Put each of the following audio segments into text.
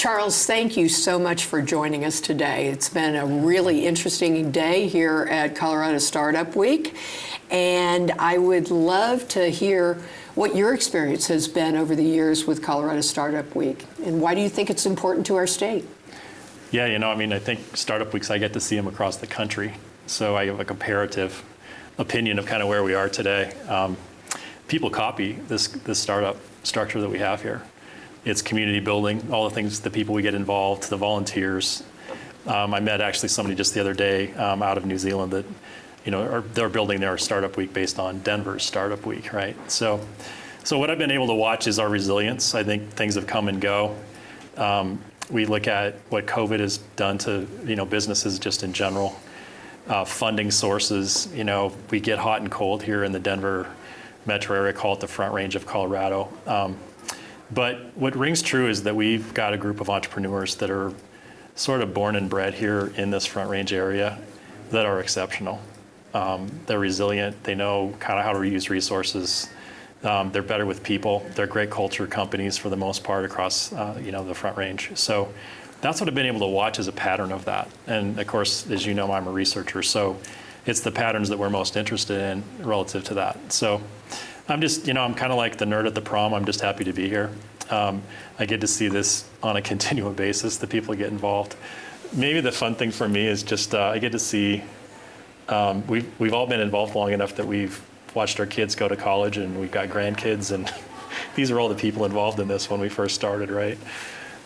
Charles, thank you so much for joining us today. It's been a really interesting day here at Colorado Startup Week, and I would love to hear what your experience has been over the years with Colorado Startup Week, and why do you think it's important to our state? Yeah, I think Startup Weeks, I get to see them across the country, so I have a comparative opinion of kind of where we are today. People copy this startup structure that we have here. It's community building, all the things, the people we get involved, the volunteers. I met actually somebody just the other day out of New Zealand that, they're building their Startup Week based on Denver's Startup Week, right? So what I've been able to watch is our resilience. I think things have come and go. We look at what COVID has done to, businesses just in general. Funding sources, we get hot and cold here in the Denver metro area, call it the Front Range of Colorado. But what rings true is that we've got a group of entrepreneurs that are sort of born and bred here in this Front Range area that are exceptional. They're resilient, they know kind of how to reuse resources. They're better with people. They're great culture companies for the most part across the Front Range. So that's what I've been able to watch as a pattern of that. And of course, as you know, I'm a researcher, so it's the patterns that we're most interested in relative to that. So I'm just, I'm kind of like the nerd at the prom. I'm just happy to be here. I get to see this on a continual basis, the people get involved. Maybe the fun thing for me is just I get to see, we've all been involved long enough that we've watched our kids go to college and we've got grandkids, and these are all the people involved in this when we first started, right?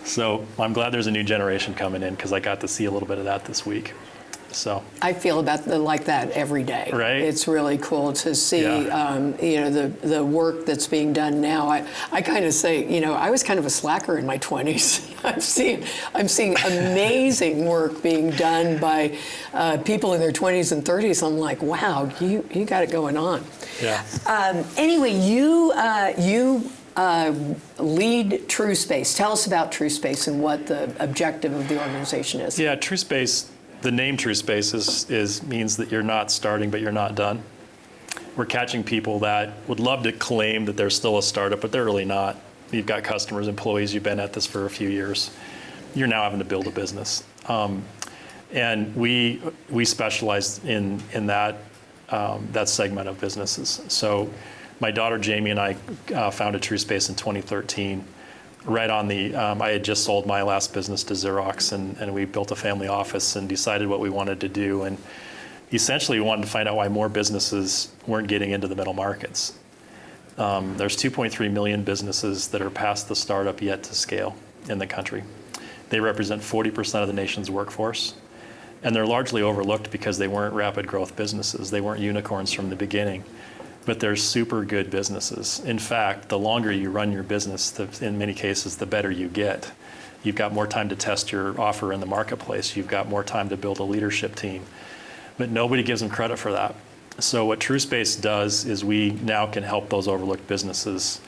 So I'm glad there's a new generation coming in because I got to see a little bit of that this week. So I feel like that every day. Right. It's really cool to see, the work that's being done now. I kind of say, I was kind of a slacker in my 20s. I'm seeing amazing work being done by people in their 20s and 30s. I'm like, wow, you got it going on. Yeah. Anyway, you lead TrueSpace. Tell us about TrueSpace and what the objective of the organization is. Yeah, TrueSpace. The name TrueSpace means that you're not starting, but you're not done. We're catching people that would love to claim that they're still a startup, but they're really not. You've got customers, employees, you've been at this for a few years. You're now having to build a business. And we specialize in that segment of businesses. So my daughter Jamie and I founded TrueSpace in 2013. Right on I had just sold my last business to Xerox, and we built a family office and decided what we wanted to do. And essentially we wanted to find out why more businesses weren't getting into the middle markets. There's 2.3 million businesses that are past the startup yet to scale in the country. They represent 40% of the nation's workforce, and they're largely overlooked because they weren't rapid growth businesses. They weren't unicorns from the beginning. But they're super good businesses. In fact, the longer you run your business, in many cases, the better you get. You've got more time to test your offer in the marketplace. You've got more time to build a leadership team. But nobody gives them credit for that. So what TrueSpace does is we now can help those overlooked businesses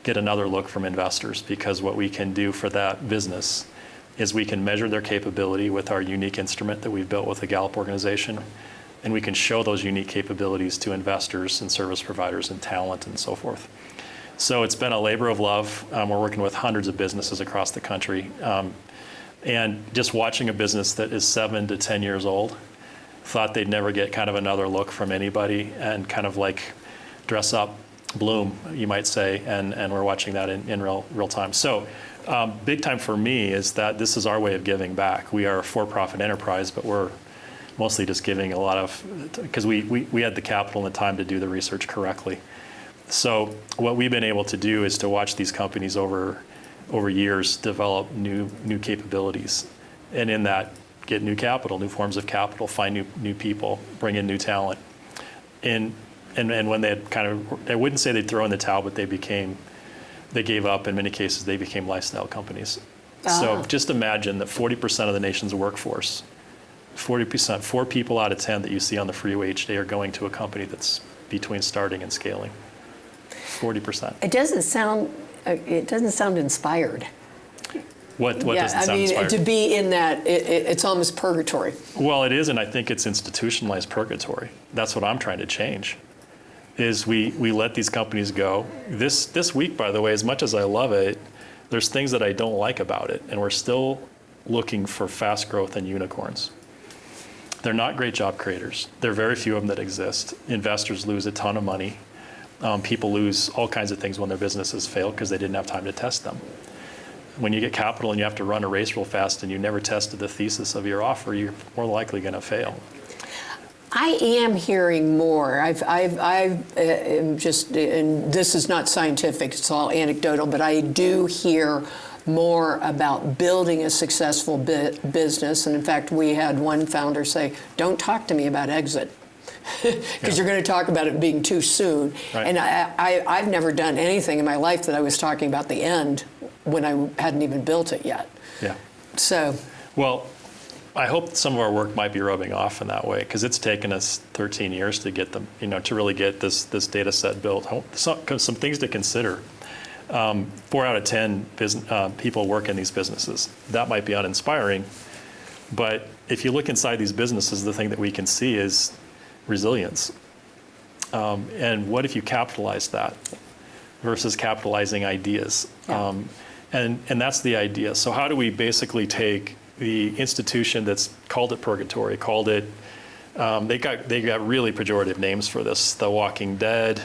get another look from investors, because what we can do for that business is we can measure their capability with our unique instrument that we've built with the Gallup organization. And we can show those unique capabilities to investors and service providers and talent and so forth. So it's been a labor of love. We're working with hundreds of businesses across the country. And just watching a business that is 7 to 10 years old, thought they'd never get kind of another look from anybody, and kind of like dress up, bloom, you might say, and we're watching that in real time. So big time for me is that this is our way of giving back. We are a for-profit enterprise, but we're mostly just giving a lot of, because we had the capital and the time to do the research correctly. So what we've been able to do is to watch these companies over years develop new capabilities, and in that get new capital, new forms of capital, find new people, bring in new talent. And when they had kind of, I wouldn't say they'd throw in the towel, but they gave up. In many cases, they became lifestyle companies. So just imagine that 40% of the nation's workforce, 40%, 4 people out of 10 that you see on the freeway each day are going to a company that's between starting and scaling. 40%. It doesn't sound inspired. What doesn't sound inspired? To be in that, it's almost purgatory. Well, it is, and I think it's institutionalized purgatory. That's what I'm trying to change, is we let these companies go. This week, by the way, as much as I love it, There's things that I don't like about it, and we're still looking for fast growth and unicorns. They're not great job creators. There are very few of them that exist. Investors lose a ton of money. People lose all kinds of things when their businesses fail because they didn't have time to test them. When you get capital and you have to run a race real fast and you never tested the thesis of your offer, you're more likely going to fail. I am hearing more. I've just, and this is not scientific, it's all anecdotal, but I do hear more about building a successful business. And in fact, we had one founder say, don't talk to me about exit. Because you're going to talk about it being too soon. Right. And I've never done anything in my life that I was talking about the end when I hadn't even built it yet. Yeah. So. Well, I hope some of our work might be rubbing off in that way, because it's taken us 13 years to get them, to really get this data set built. Some things to consider. 4 out of 10 people work in these businesses. That might be uninspiring, but if you look inside these businesses, the thing that we can see is resilience. And what if you capitalize that versus capitalizing ideas? Yeah. And that's the idea. So how do we basically take the institution that's called it purgatory, called it, they got really pejorative names for this, the Walking Dead.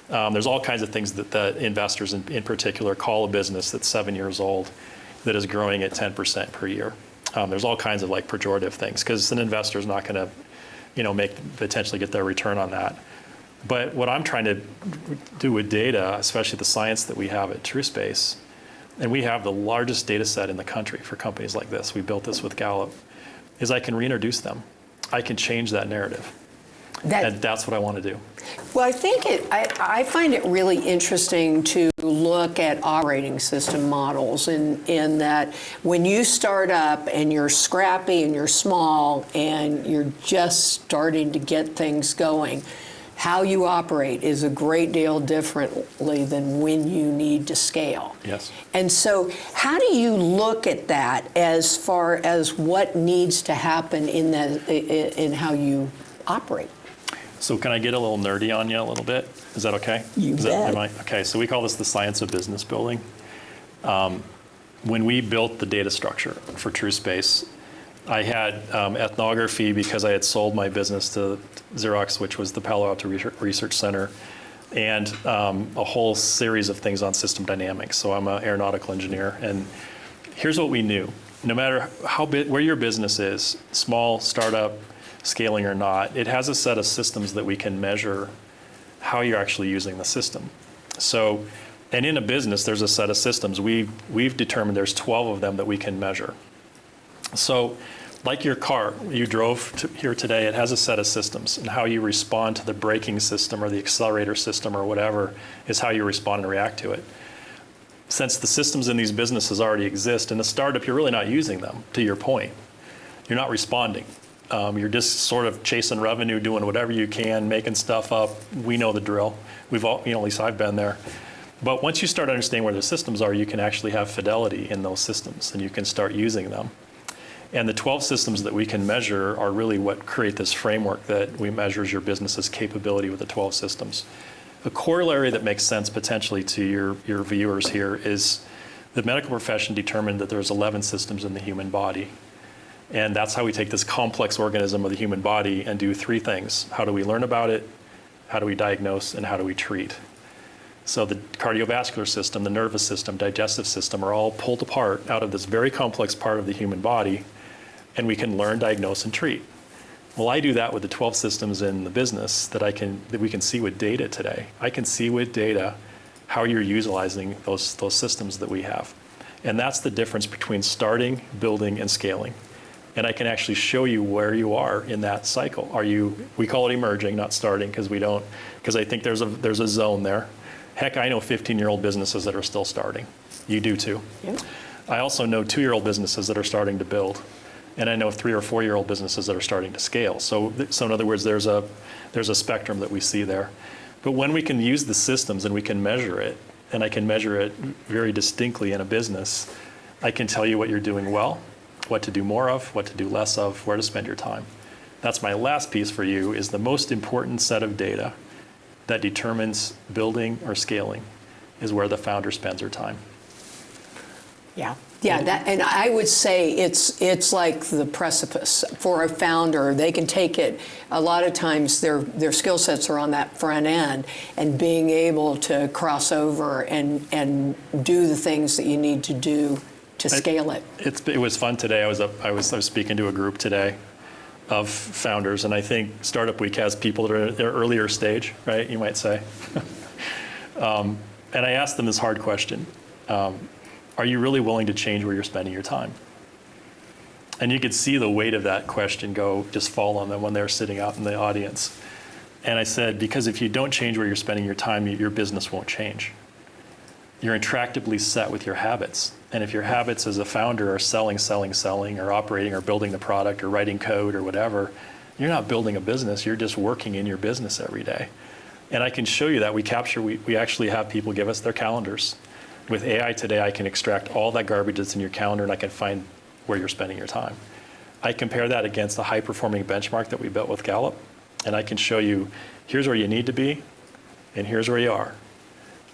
There's all kinds of things that investors in particular call a business that's 7 years old that is growing at 10% per year. There's all kinds of like pejorative things because an investor is not going to potentially get their return on that. But what I'm trying to do with data, especially the science that we have at TrueSpace, and we have the largest data set in the country for companies like this, we built this with Gallup, is I can reintroduce them. I can change that narrative. And that's what I want to do. Well, I find it really interesting to look at operating system models in that when you start up and you're scrappy and you're small and you're just starting to get things going, how you operate is a great deal differently than when you need to scale. Yes. And so how do you look at that as far as what needs to happen in how you operate? So can I get a little nerdy on you a little bit? Is that okay? You bet. Okay, so we call this the science of business building. When we built the data structure for TrueSpace, I had ethnography because I had sold my business to Xerox, which was the Palo Alto Research Center, and a whole series of things on system dynamics. So I'm an aeronautical engineer, and here's what we knew. No matter where your business is, small, startup, scaling or not, it has a set of systems that we can measure how you're actually using the system. So, and in a business, there's a set of systems. We've determined there's 12 of them that we can measure. So, like your car, you drove here today, it has a set of systems, and how you respond to the braking system or the accelerator system or whatever is how you respond and react to it. Since the systems in these businesses already exist, in a startup, you're really not using them, to your point. You're not responding. You're just sort of chasing revenue, doing whatever you can, making stuff up. We know the drill. We've all, at least I've been there. But once you start understanding where the systems are, you can actually have fidelity in those systems, and you can start using them. And the 12 systems that we can measure are really what create this framework that we measures your business's capability with the 12 systems. A corollary that makes sense potentially to your viewers here is the medical profession determined that there's 11 systems in the human body. And that's how we take this complex organism of the human body and do 3 things. How do we learn about it? How do we diagnose? And how do we treat? So the cardiovascular system, the nervous system, digestive system are all pulled apart out of this very complex part of the human body, and we can learn, diagnose, and treat. Well, I do that with the 12 systems in the business that we can see with data today. I can see with data how you're utilizing those systems that we have. And that's the difference between starting, building, and scaling. And I can actually show you where you are in that cycle. We call it emerging, not starting, because I think there's a zone there. Heck, I know 15-year-old businesses that are still starting. You do too. Yeah. I also know 2-year-old businesses that are starting to build. And I know 3 or 4-year-old businesses that are starting to scale. So in other words, there's a spectrum that we see there. But when we can use the systems and we can measure it, and I can measure it very distinctly in a business, I can tell you what you're doing well, what to do more of, what to do less of, where to spend your time. That's my last piece for you, is the most important set of data that determines building or scaling is where the founder spends her time. Yeah. Yeah, and I would say it's like the precipice for a founder. They can take it. A lot of times their skill sets are on that front end, and being able to cross over and do the things that you need to do to scale it. It was fun today. I was speaking to a group today of founders, and I think Startup Week has people that are at their earlier stage, right? You might say. And I asked them this hard question. Are you really willing to change where you're spending your time? And you could see the weight of that question just fall on them when they're sitting out in the audience. And I said, because if you don't change where you're spending your time, your business won't change. You're intractably set with your habits. And if your habits as a founder are selling, or operating, or building the product, or writing code, or whatever, you're not building a business, you're just working in your business every day. And I can show you that. We actually have people give us their calendars. With AI today, I can extract all that garbage that's in your calendar, and I can find where you're spending your time. I compare that against the high-performing benchmark that we built with Gallup, and I can show you, here's where you need to be, and here's where you are.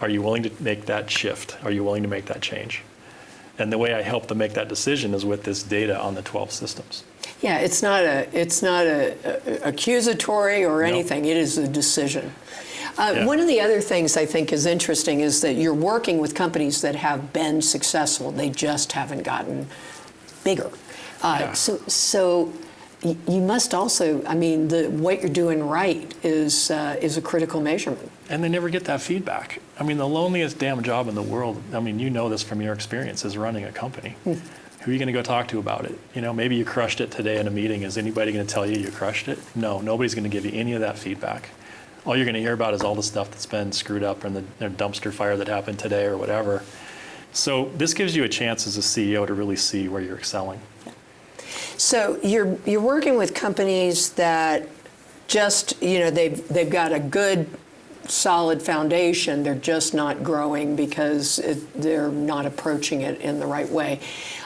Are you willing to make that shift? Are you willing to make that change? And the way I help them make that decision is with this data on the 12 systems. Yeah, it's not a accusatory or anything. It is a decision. One of the other things I think is interesting is that you're working with companies that have been successful. They just haven't gotten bigger. So you must also, I mean, what you're doing right is a critical measurement. And they never get that feedback. I mean, the loneliest damn job in the world, I mean, you know this from your experience, is running a company. Who are you going to go talk to about it? You know, maybe you crushed it today in a meeting. Is anybody going to tell you crushed it? No, nobody's going to give you any of that feedback. All you're going to hear about is all the stuff that's been screwed up in the dumpster fire that happened today or whatever. So this gives you a chance as a CEO to really see where you're excelling. So you're working with companies that just, they've got a good, solid foundation. They're just not growing because they're not approaching it in the right way.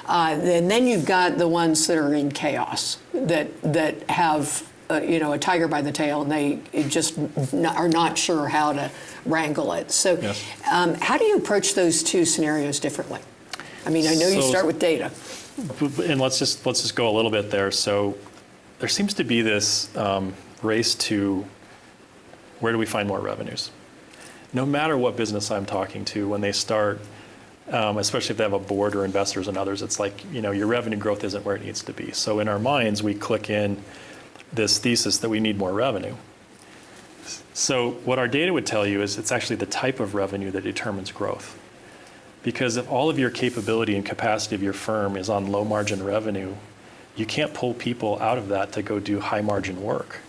And then you've got the ones that are in chaos, that have a tiger by the tail, and they just are not sure how to wrangle it. So yes. How do you approach those two scenarios differently? I mean, I know you start with data. And let's just go a little bit there. So there seems to be this race to where do we find more revenues? No matter what business I'm talking to, when they start, especially if they have a board or investors and others, it's like, your revenue growth isn't where it needs to be. So in our minds, we click in this thesis that we need more revenue. So what our data would tell you is it's actually the type of revenue that determines growth. Because if all of your capability and capacity of your firm is on low margin revenue, you can't pull people out of that to go do high margin work.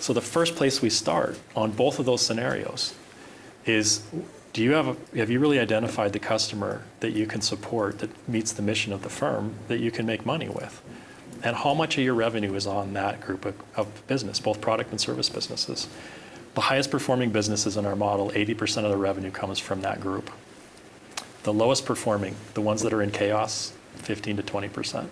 So the first place we start on both of those scenarios is, have you really identified the customer that you can support that meets the mission of the firm that you can make money with? And how much of your revenue is on that group of business, both product and service businesses? The highest performing businesses in our model, 80% of the revenue comes from that group. The lowest performing, the ones that are in chaos, 15 to 20%.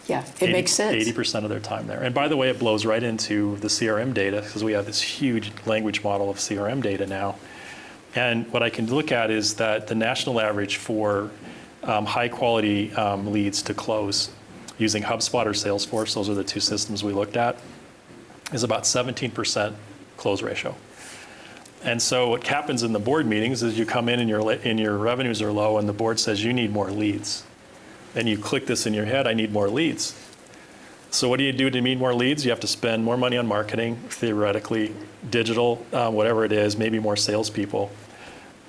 Yeah, it makes sense. 80% of their time there. And by the way, it blows right into the CRM data, because we have this huge language model of CRM data now. And what I can look at is that the national average for high quality leads to close using HubSpot or Salesforce, those are the two systems we looked at, is about 17% close ratio. And so what happens in the board meetings is you come in and your revenues are low, and the board says you need more leads. And you click this in your head, I need more leads. So what do you do to need more leads? You have to spend more money on marketing, theoretically, digital, whatever it is, maybe more salespeople,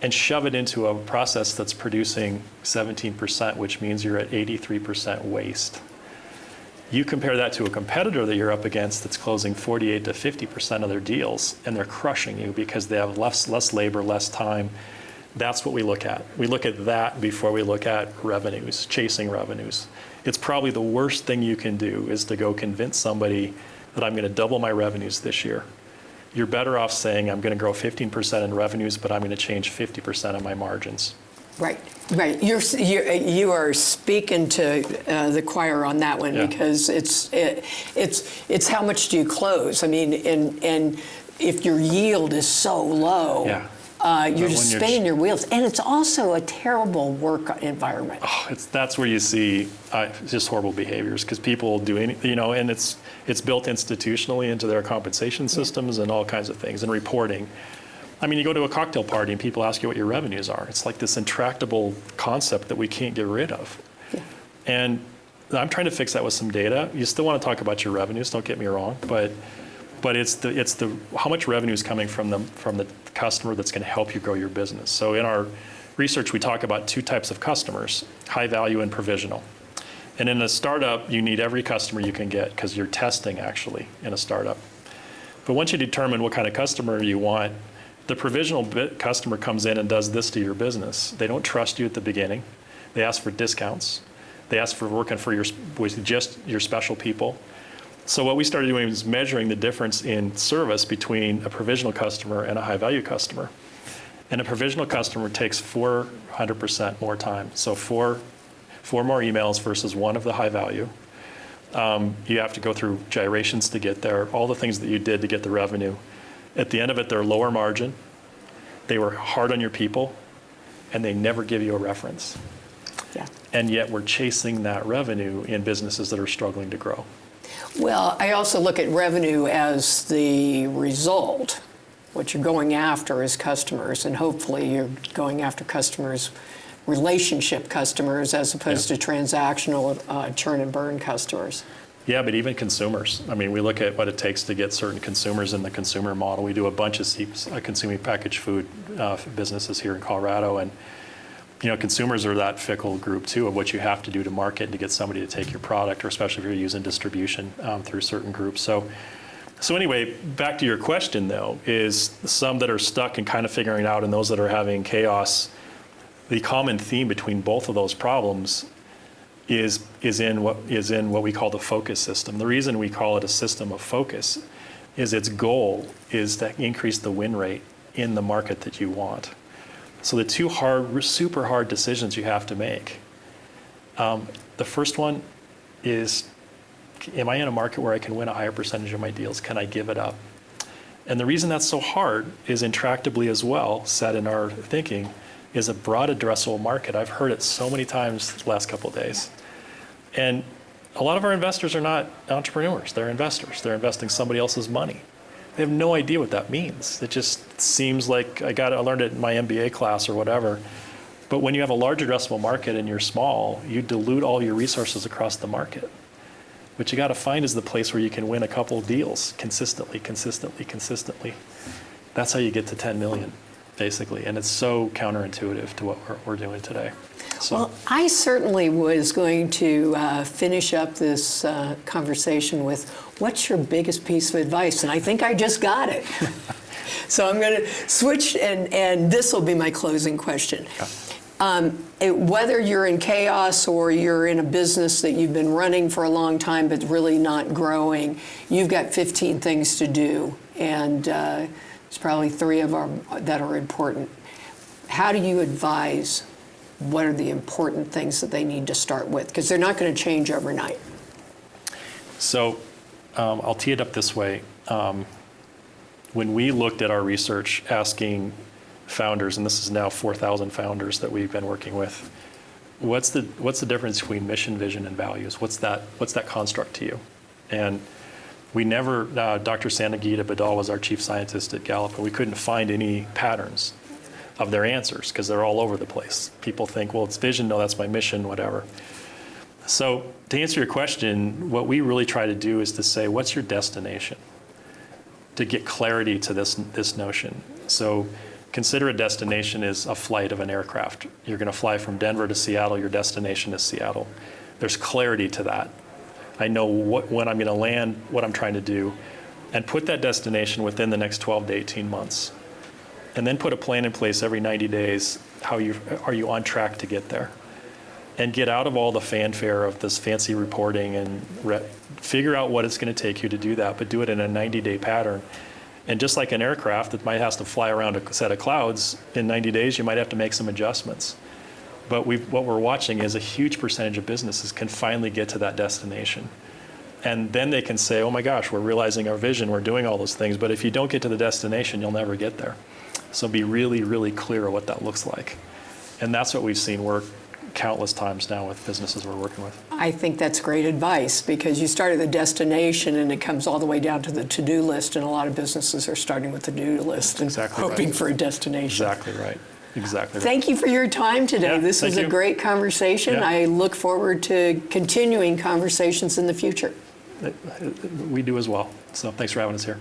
and shove it into a process that's producing 17%, which means you're at 83% waste. You compare that to a competitor that you're up against that's closing 48 to 50% of their deals, and they're crushing you because they have less labor, less time. That's what we look at. We look at that before we look at revenues, chasing revenues. It's probably the worst thing you can do is to go convince somebody that I'm going to double my revenues this year. You're better off saying I'm going to grow 15% in revenues, but I'm going to change 50% of my margins. Right. You are speaking to the choir on that one, because it's how much do you close? I mean, and if your yield is so low, You're just spinning your wheels. And it's also a terrible work environment. Oh, that's where you see just horrible behaviors, because people do anything, and it's built institutionally into their compensation systems and all kinds of things, and reporting. I mean, you go to a cocktail party and people ask you what your revenues are. It's like this intractable concept that we can't get rid of. Yeah. And I'm trying to fix that with some data. You still want to talk about your revenues, don't get me wrong, but it's the how much revenue is coming from the customer that's going to help you grow your business. So in our research, we talk about two types of customers: high value and provisional. And in a startup, you need every customer you can get, because you're testing actually in a startup. But once you determine what kind of customer you want, the provisional customer comes in and does this to your business. They don't trust you at the beginning. They ask for discounts. They ask for working with just your special people. So what we started doing was measuring the difference in service between a provisional customer and a high value customer. And a provisional customer takes 400% more time. So four more emails versus one of the high value. You have to go through gyrations to get there, all the things that you did to get the revenue. At the end of it, they're lower margin. They were hard on your people, and they never give you a reference. Yeah. And yet we're chasing that revenue in businesses that are struggling to grow. Well, I also look at revenue as the result. What you're going after is customers, and hopefully you're going after customers, relationship customers, as opposed to transactional churn and burn customers. Yeah, but even consumers. I mean, we look at what it takes to get certain consumers in the consumer model. We do a bunch of consuming packaged food businesses here in Colorado, and consumers are that fickle group too, of what you have to do to market to get somebody to take your product, or especially if you're using distribution through certain groups. So anyway, back to your question though, is some that are stuck and kind of figuring it out, and those that are having chaos. The common theme between both of those problems is in what we call the focus system. The reason we call it a system of focus is its goal is to increase the win rate in the market that you want. So the two super hard decisions you have to make. The first one is, am I in a market where I can win a higher percentage of my deals? Can I give it up? And the reason that's so hard is intractably as well, set in our thinking, is a broad addressable market. I've heard it so many times the last couple of days. And a lot of our investors are not entrepreneurs, they're investors. They're investing somebody else's money. They have no idea what that means. It just seems like I learned it in my MBA class or whatever. But when you have a large addressable market and you're small, you dilute all your resources across the market. What you got to find is the place where you can win a couple of deals consistently. That's how you get to 10 million, basically. And it's so counterintuitive to what we're doing today. So. Well, I certainly was going to finish up this conversation with, what's your biggest piece of advice? And I think I just got it. So I'm going to switch, and this will be my closing question. Whether you're in chaos or you're in a business that you've been running for a long time but really not growing, you've got 15 things to do, and there's probably 3 of them that are important. How do you advise? What are the important things that they need to start with? Because they're not going to change overnight. So I'll tee it up this way. When we looked at our research asking founders, and this is now 4,000 founders that we've been working with, what's the difference between mission, vision, and values? What's that construct to you? And we never, Dr. Sanagita Badal was our chief scientist at Gallup, and we couldn't find any patterns of their answers because they're all over the place. People think, well, it's vision, no, that's my mission, whatever. So to answer your question, what we really try to do is to say, what's your destination? To get clarity to this notion. So consider a destination is a flight of an aircraft. You're going to fly from Denver to Seattle, your destination is Seattle. There's clarity to that. I know when I'm going to land, what I'm trying to do, and put that destination within the next 12 to 18 months. And then put a plan in place every 90 days. Are you on track to get there? And get out of all the fanfare of this fancy reporting and figure out what it's going to take you to do that, but do it in a 90-day pattern. And just like an aircraft that might have to fly around a set of clouds, in 90 days you might have to make some adjustments. But what we're watching is a huge percentage of businesses can finally get to that destination. And then they can say, oh my gosh, we're realizing our vision, we're doing all those things, but if you don't get to the destination, you'll never get there. So be really, really clear of what that looks like. And that's what we've seen work countless times now with businesses we're working with. I think that's great advice, because you start at the destination and it comes all the way down to the to-do list, and a lot of businesses are starting with the to-do list and Exactly hoping right. for a destination. Exactly right. Exactly right. Thank you for your time today. Yeah, This was thank a you. great conversation. Yeah. I look forward to continuing conversations in the future. We do as well. So thanks for having us here.